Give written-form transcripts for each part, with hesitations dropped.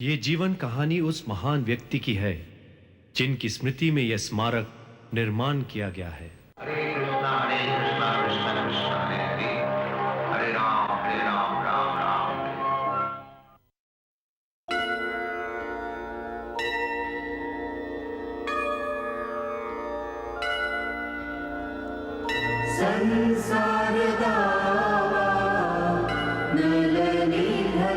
ये जीवन कहानी उस महान व्यक्ति की है जिनकी स्मृति में यह स्मारक निर्माण किया गया है। हरे कृष्णा कृष्णा कृष्णा हरे हरे, हरे राम राम राम संसार दावा नलनीहलोका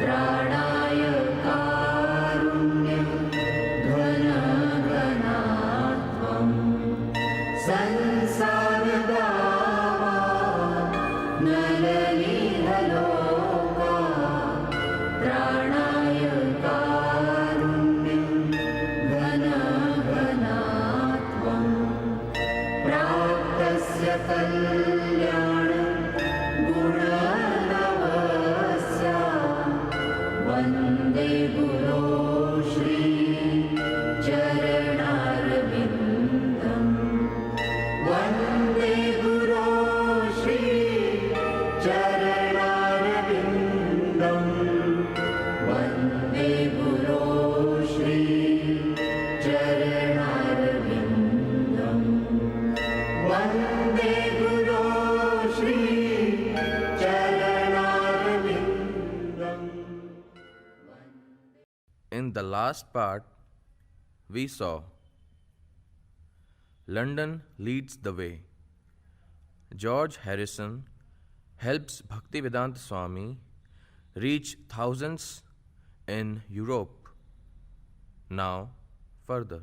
त्राणाय कारुण्यं घनघनात्वं संसार दावा नलनीहलोका त्राणाय कारुण्यं घनघनात्वं प्राप्तस्य कल्याण गुणनवस्य वन्दे गुरो श्री चरणारविन्दं वन्दे गुरो श्री चरणारविन्दं वन्दे गुरो श्री चरणारविन्दं वन्दे गुरो Shri चरणारविन्दम्। In the last part, we saw London leads the way. George Harrison helps Bhaktivedanta Swami reach thousands in Europe. Now, further.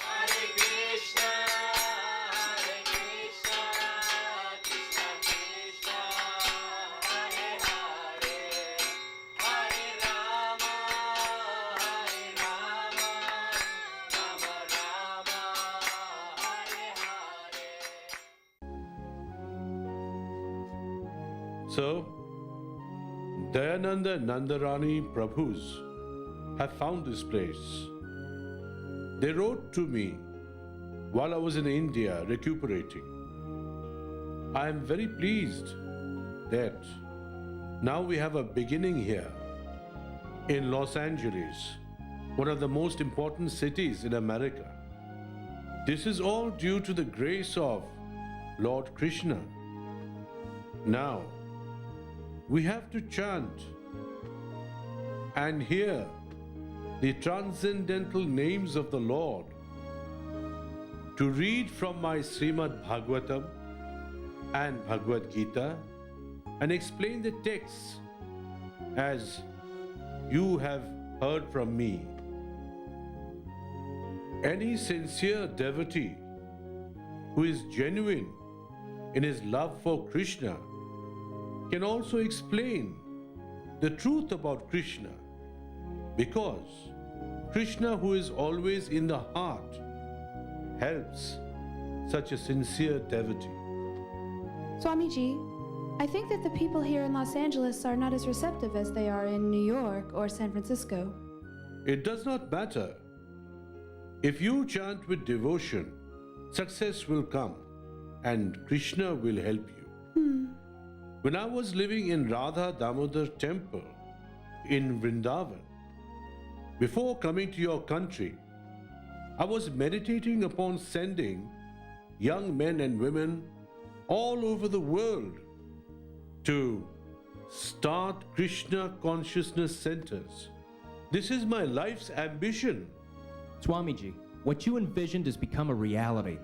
Hare Krishna, Hare Krishna, Krishna Krishna, Hare Hare, Hare Rama, Rama Rama, Hare Hare. So, Dayananda Nandarani Prabhus have found this place. They wrote to me while I was in India recuperating. I am very pleased that now we have a beginning here in Los Angeles, one of the most important cities in America. This is all due to the grace of Lord Krishna. Now, we have to chant and hear the transcendental names of the Lord, to read from my Srimad Bhagavatam and Bhagavad Gita and explain the texts as you have heard from me. Any sincere devotee who is genuine in his love for Krishna can also explain the truth about Krishna, because Krishna, who is always in the heart, helps such a sincere devotee. Swamiji, I think that the people here in Los Angeles are not as receptive as they are in New York or San Francisco. It does not matter. If you chant with devotion, success will come and Krishna will help you. When I was living in Radha Damodar temple in Vrindavan, before coming to your country, I was meditating upon sending young men and women all over the world to start Krishna consciousness centers. This is my life's ambition. Swamiji, what you envisioned has become a reality.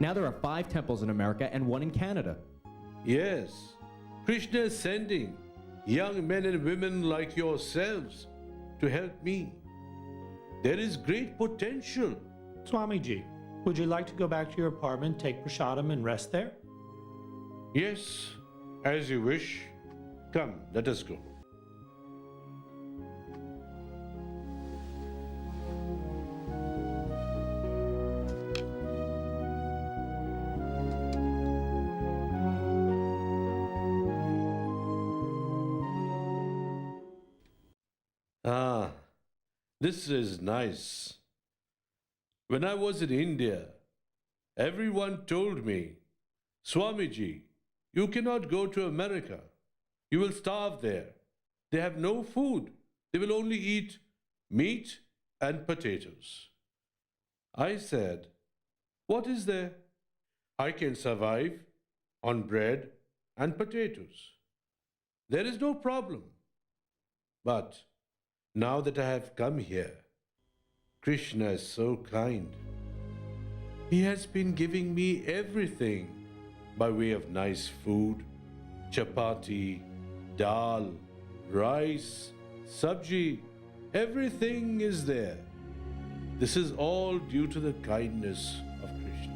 Now there are 5 temples in America and 1 in Canada. Yes, Krishna is sending young men and women like yourselves to help me. There is great potential. Swamiji, would you like to go back to your apartment, take prasadam, and rest there? Yes, as you wish. Come, let us go. Ah, this is nice. When I was in India, everyone told me, Swamiji, you cannot go to America. You will starve there. They have no food. They will only eat meat and potatoes. I said, what is there? I can survive on bread and potatoes. There is no problem. But now that I have come here, Krishna is so kind. He has been giving me everything by way of nice food, chapati, dal, rice, sabji, everything is there. This is all due to the kindness of Krishna.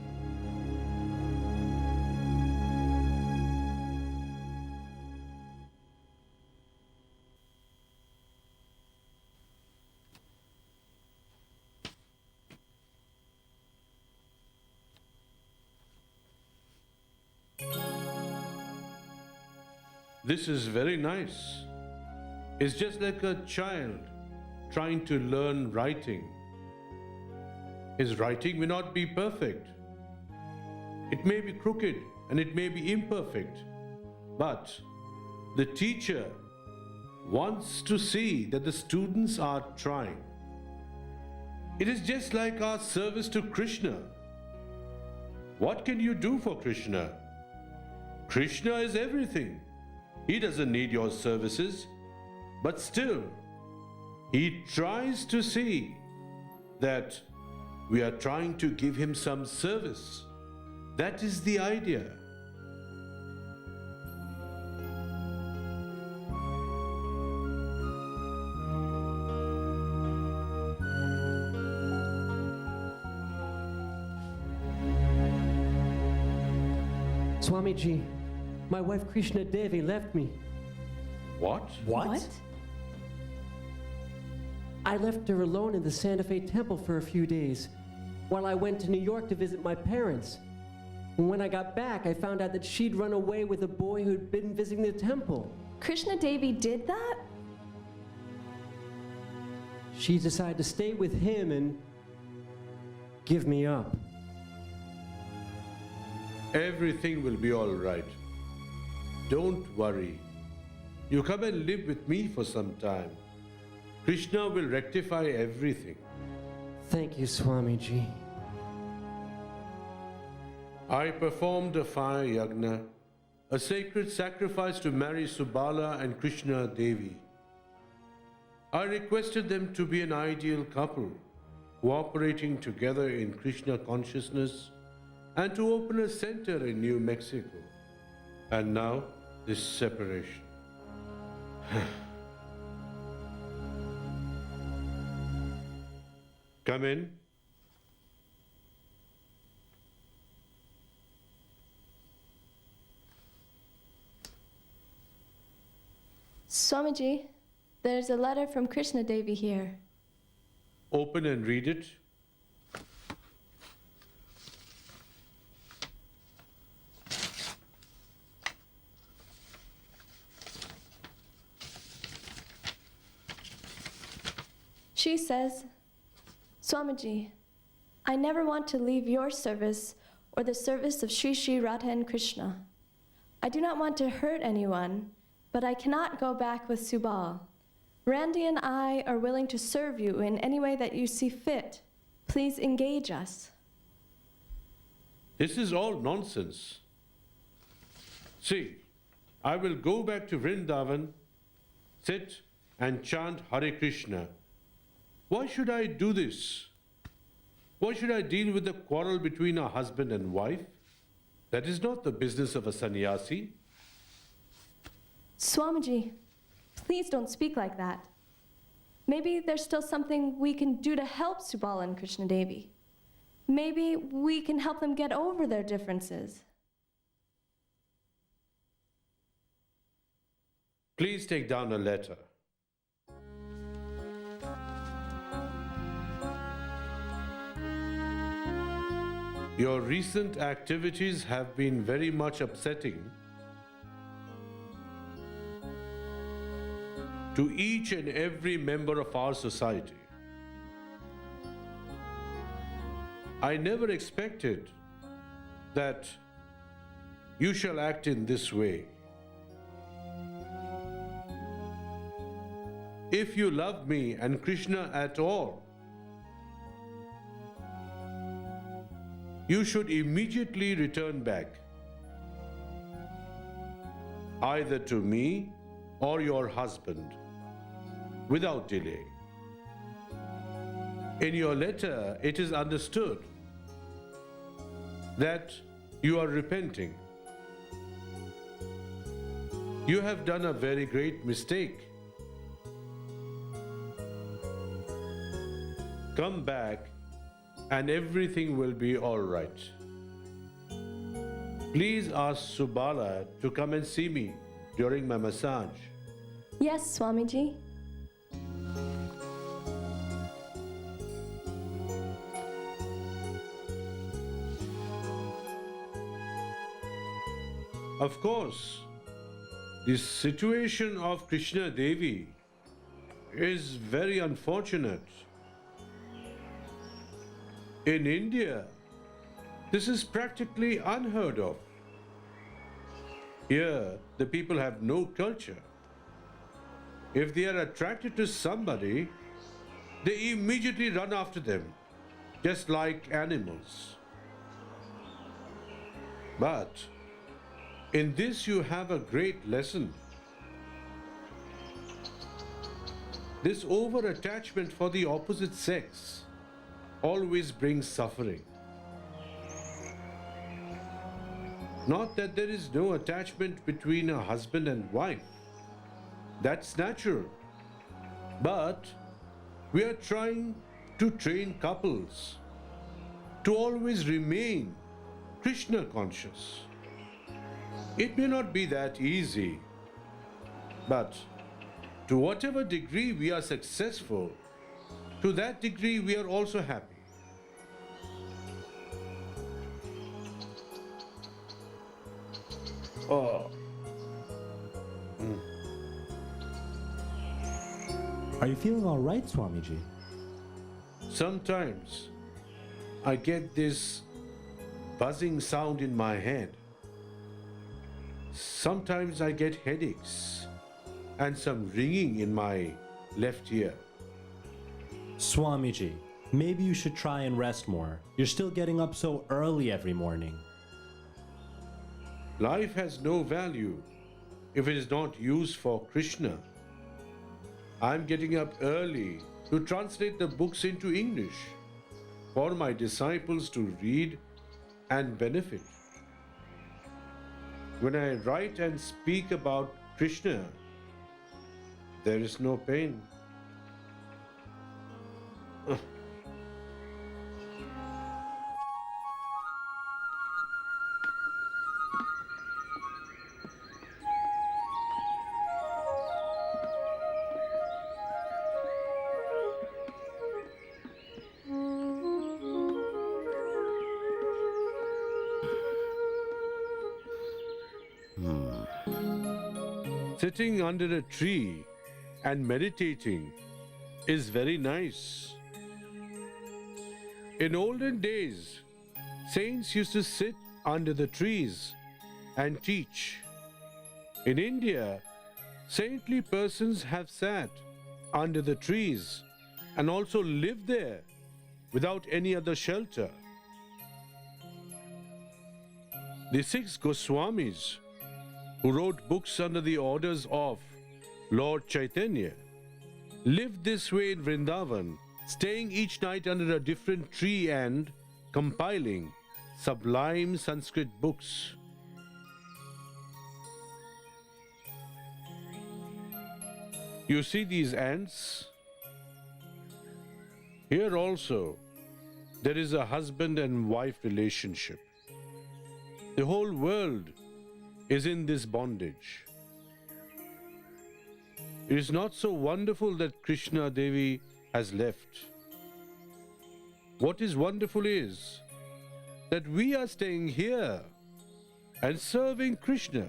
This is very nice. It's just like a child trying to learn writing. His writing may not be perfect. It may be crooked and it may be imperfect. But the teacher wants to see that the students are trying. It is just like our service to Krishna. What can you do for Krishna? Krishna is everything. He doesn't need your services, but still, he tries to see that we are trying to give him some service. That is the idea. Swamiji, my wife Krishna Devi left me. What? What? I left her alone in the Santa Fe temple for a few days while I went to New York to visit my parents. And when I got back, I found out that she'd run away with a boy who'd been visiting the temple. Krishna Devi did that? She decided to stay with him and give me up. Everything will be all right. Don't worry. You come and live with me for some time. Krishna will rectify everything. Thank you, Swamiji. I performed a fire yagna, a sacred sacrifice to marry Subala and Krishna Devi. I requested them to be an ideal couple, cooperating together in Krishna consciousness and to open a center in New Mexico. And now, this separation. Come in. Swamiji, there's a letter from Krishna Devi here. Open and read it. She says, Swamiji, I never want to leave your service or the service of Sri Sri Radha and Krishna. I do not want to hurt anyone, but I cannot go back with Subal. Randy and I are willing to serve you in any way that you see fit. Please engage us. This is all nonsense. See, I will go back to Vrindavan, sit and chant Hare Krishna. Why should I do this? Why should I deal with the quarrel between a husband and wife? That is not the business of a sannyasi. Swamiji, please don't speak like that. Maybe there's still something we can do to help Subala and Krishna Devi. Maybe we can help them get over their differences. Please take down a letter. Your recent activities have been very much upsetting to each and every member of our society. I never expected that you shall act in this way. If you love me and Krishna at all, you should immediately return back, either to me or your husband, without delay. In your letter, it is understood that you are repenting. You have done a very great mistake. Come back and everything will be all right. Please ask Subala to come and see me during my massage. Yes, Swamiji. Of course, the situation of Krishna Devi is very unfortunate. In India, this is practically unheard of. Here, the people have no culture. If they are attracted to somebody, they immediately run after them, just like animals. But in this you have a great lesson. This over-attachment for the opposite sex always brings suffering. Not that there is no attachment between a husband and wife. That's natural. But we are trying to train couples to always remain Krishna conscious. It may not be that easy, but to whatever degree we are successful, to that degree we are also happy. Oh. Are you feeling all right, Swamiji? Sometimes I get this buzzing sound in my head. Sometimes I get headaches and some ringing in my left ear. Swamiji, maybe you should try and rest more. You're still getting up so early every morning. Life has no value if it is not used for Krishna. I'm getting up early to translate the books into English for my disciples to read and benefit. When I write and speak about Krishna, there is no pain. Sitting under a tree and meditating is very nice. In olden days, saints used to sit under the trees and teach. In India, saintly persons have sat under the trees and also lived there without any other shelter. The 6 Goswamis, who wrote books under the orders of Lord Chaitanya, lived this way in Vrindavan, staying each night under a different tree and compiling sublime Sanskrit books. You see these ants? Here also, there is a husband and wife relationship. The whole world is in this bondage. It is not so wonderful that Krishna Devi has left. What is wonderful is that we are staying here and serving Krishna.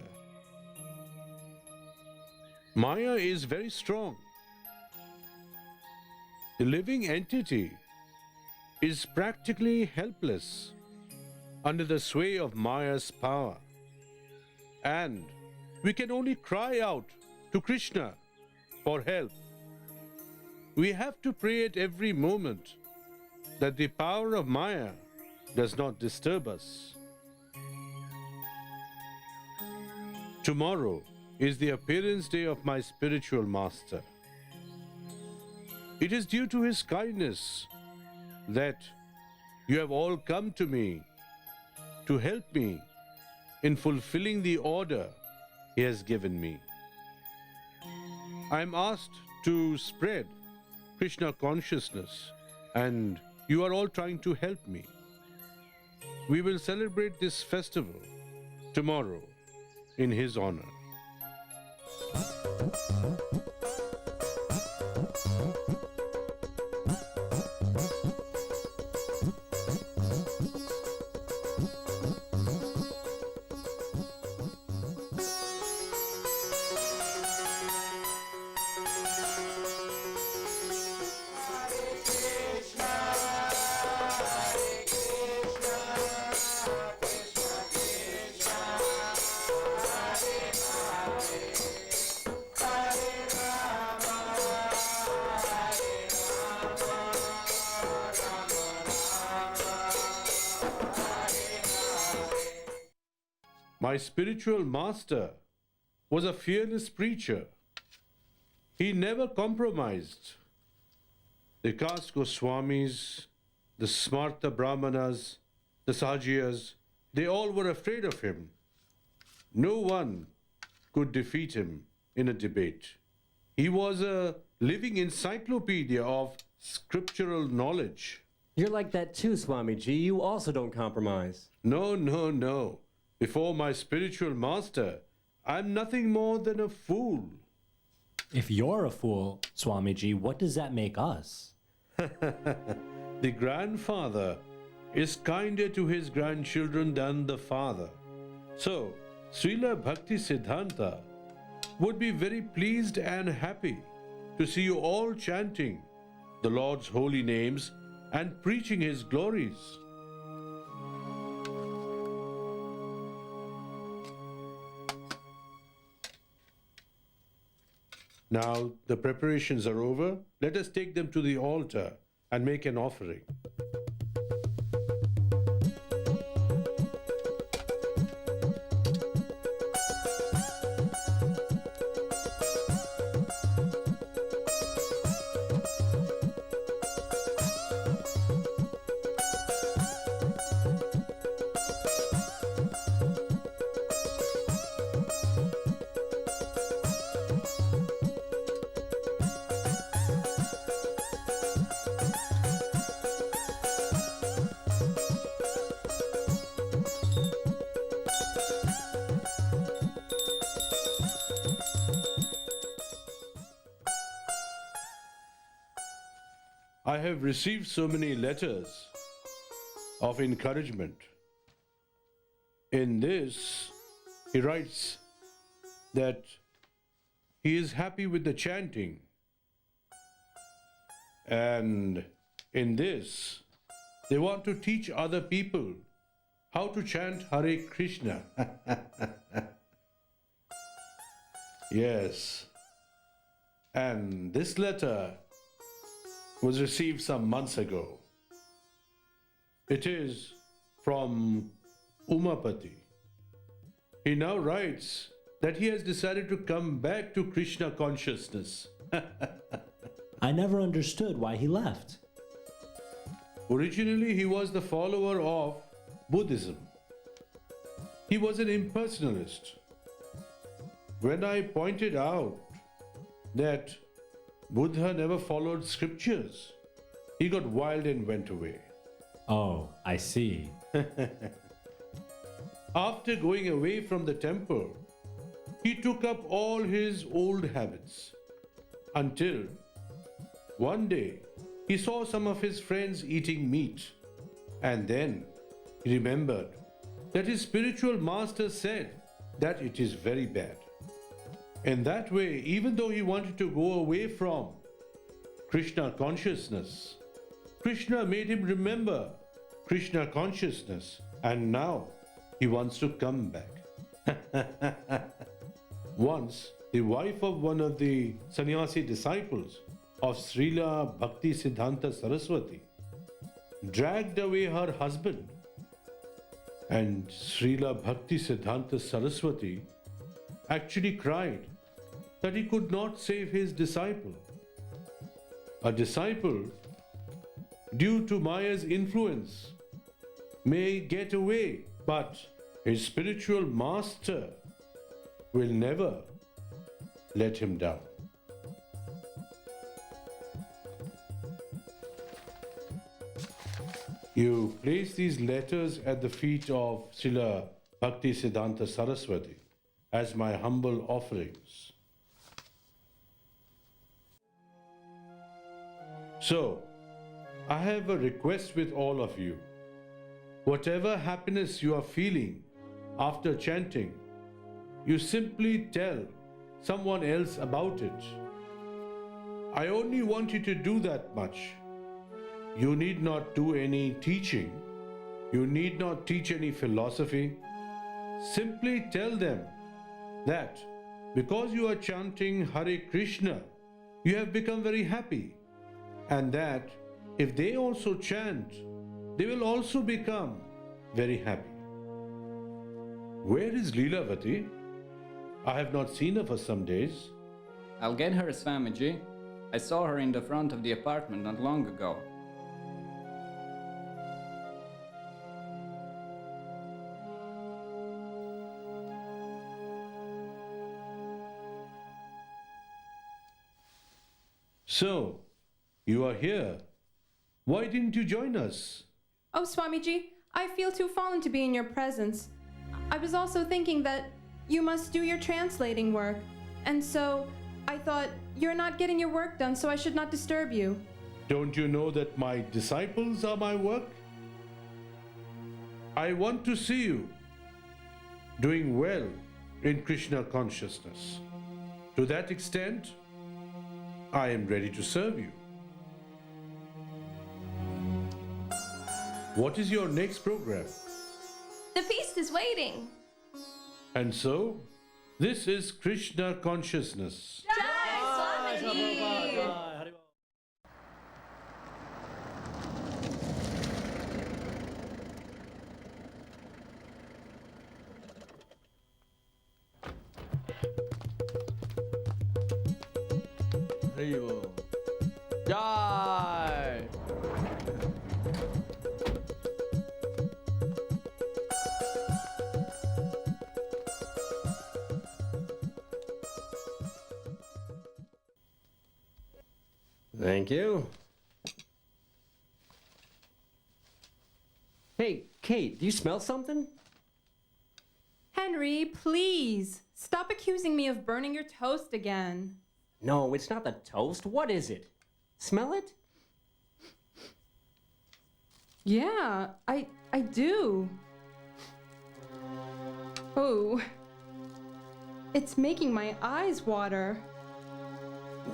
Maya is very strong. The living entity is practically helpless under the sway of Maya's power. And we can only cry out to Krishna for help. We have to pray at every moment that the power of Maya does not disturb us. Tomorrow is the appearance day of my spiritual master. It is due to his kindness that you have all come to me to help me in fulfilling the order he has given me. I am asked to spread Krishna consciousness, and you are all trying to help me. We will celebrate this festival tomorrow in his honor. My spiritual master was a fearless preacher. He never compromised. The caste Goswamis, the Smarta Brahmanas, the Sajiyas, they all were afraid of him. No one could defeat him in a debate. He was a living encyclopedia of scriptural knowledge. You're like that too, Swamiji. You also don't compromise. No. Before my spiritual master, I'm nothing more than a fool. If you're a fool, Swamiji, what does that make us? The grandfather is kinder to his grandchildren than the father. So, Srila Bhakti Siddhanta would be very pleased and happy to see you all chanting the Lord's holy names and preaching his glories. Now the preparations are over. Let us take them to the altar and make an offering. I have received so many letters of encouragement. In this, he writes that he is happy with the chanting. And in this, they want to teach other people how to chant Hare Krishna. Yes. And this letter was received some months ago. It is from Umapati. He now writes that he has decided to come back to Krishna consciousness. I never understood why he left. Originally, he was the follower of Buddhism. He was an impersonalist. When I pointed out that Buddha never followed scriptures, he got wild and went away. Oh, I see. After going away from the temple, he took up all his old habits until one day he saw some of his friends eating meat, and then he remembered that his spiritual master said that it is very bad. In that way, even though he wanted to go away from Krishna consciousness, Krishna made him remember Krishna consciousness, and now he wants to come back. Once, the wife of one of the sannyasi disciples of Srila Bhakti Siddhanta Saraswati dragged away her husband, and Srila Bhakti Siddhanta Saraswati actually cried that he could not save his disciple. A disciple, due to Maya's influence, may get away, but his spiritual master will never let him down. You place these letters at the feet of Srila Bhakti Siddhanta Saraswati as my humble offerings. So, I have a request with all of you. Whatever happiness you are feeling after chanting, you simply tell someone else about it. I only want you to do that much. You need not do any teaching. You need not teach any philosophy. Simply tell them that because you are chanting Hare Krishna, you have become very happy, and that if they also chant, they will also become very happy. Where is Leelavati? I have not seen her for some days. I'll get her, Swamiji. I saw her in the front of the apartment not long ago. So, you are here. Why didn't you join us? Oh, Swamiji, I feel too fallen to be in your presence. I was also thinking that you must do your translating work, and so I thought you're not getting your work done, so I should not disturb you. Don't you know that my disciples are my work? I want to see you doing well in Krishna consciousness. To that extent, I am ready to serve you. What is your next program? The feast is waiting. And so, this is Krishna consciousness. Jai Swamiji! Jai! Thank you. Hey, Kate, do you smell something? Henry, please, stop accusing me of burning your toast again. No, it's not the toast. What is it? Smell it? Yeah, I do. Oh, it's making my eyes water.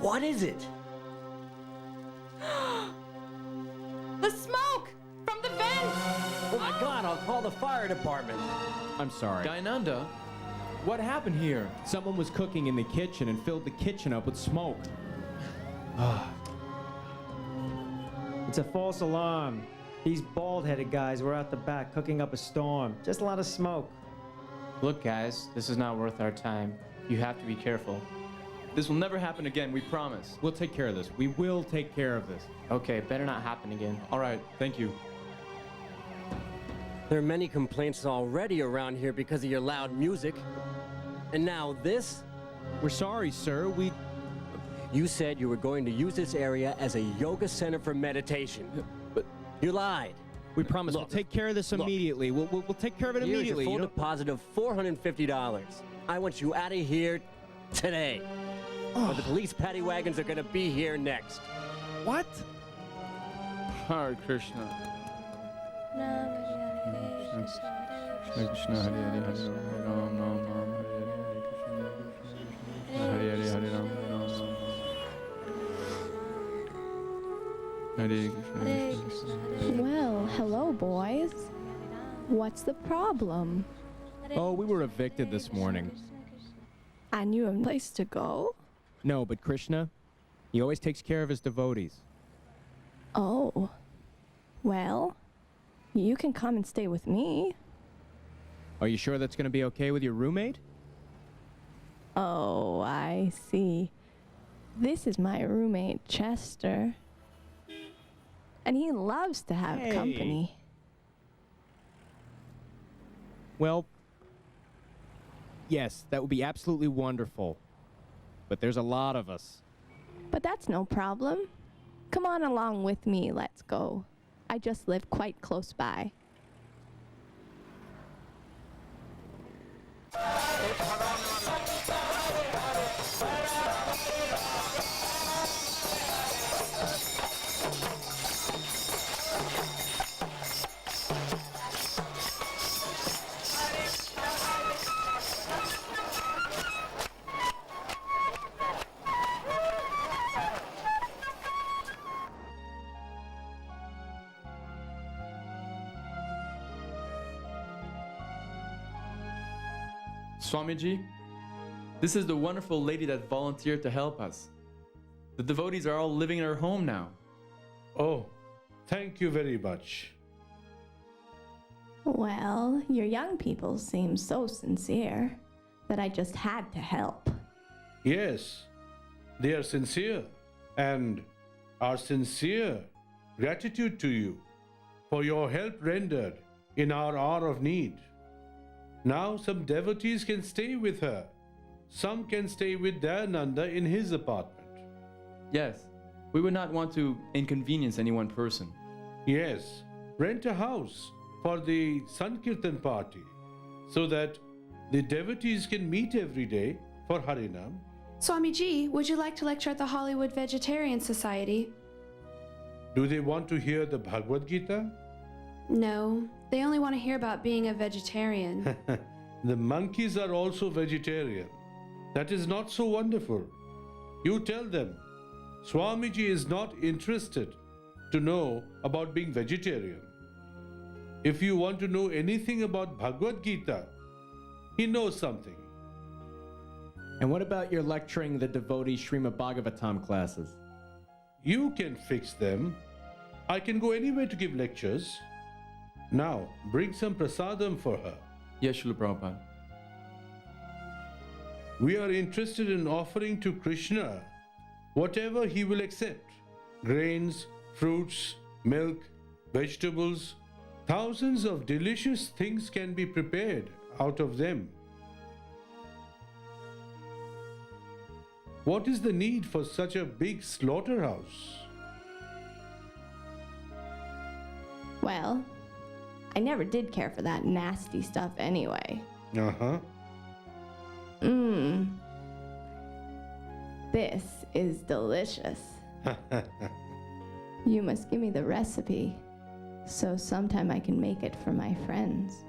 What is it? The smoke from the vent! Oh my God, I'll call the fire department. I'm sorry. Dainanda, what happened here? Someone was cooking in the kitchen and filled the kitchen up with smoke. It's a false alarm. These bald-headed guys were out the back cooking up a storm. Just a lot of smoke. Look, guys, this is not worth our time. You have to be careful. This will never happen again, we promise. We'll take care of this. We will take care of this. Okay, better not happen again. All right, thank you. There are many complaints already around here because of your loud music. And now this? We're sorry, sir. You said you were going to use this area as a yoga center for meditation. But you lied. We promise we'll Look, take care of this immediately. We'll take care of it Here's immediately. your full you know? deposit of $450. I want you out of here today. Or the police paddy wagons are going to be here next. What? Hare Krishna. Hare Krishna, Hare Hare, Hare Ram, Ram Ram, Hare Hare, Hare Ram, Hare Krishna. Well, hello, boys. What's the problem? Oh, we were evicted this morning. And you have a place to go? No, but Krishna, he always takes care of his devotees. Oh. Well, you can come and stay with me. Are you sure that's going to be okay with your roommate? Oh, I see. This is my roommate, Chester. And he loves to have Hey. company. Well, yes, that would be absolutely wonderful. But there's a lot of us. But that's no problem. Come on along with me, let's go. I just live quite close by. Swamiji, this is the wonderful lady that volunteered to help us. The devotees are all living in her home now. Oh, thank you very much. Well, your young people seem so sincere that I just had to help. Yes, they are sincere, and our sincere gratitude to you for your help rendered in our hour of need. Now some devotees can stay with her. Some can stay with Dayananda in his apartment. Yes, we would not want to inconvenience any one person. Yes, rent a house for the Sankirtan party so that the devotees can meet every day for Harinam. Swamiji, would you like to lecture at the Hollywood Vegetarian Society? Do they want to hear the Bhagavad Gita? No, they only want to hear about being a vegetarian. The monkeys are also vegetarian. That is not so wonderful. You tell them, Swamiji is not interested to know about being vegetarian. If you want to know anything about Bhagavad Gita, he knows something. And what about your lecturing the devotee Srimad Bhagavatam classes? You can fix them. I can go anywhere to give lectures. Now, bring some prasadam for her. Yes, Srila Prabhupada. We are interested in offering to Krishna whatever he will accept. Grains, fruits, milk, vegetables. Thousands of delicious things can be prepared out of them. What is the need for such a big slaughterhouse? Well, I never did care for that nasty stuff anyway. Uh-huh. This is delicious. You must give me the recipe, so sometime I can make it for my friends.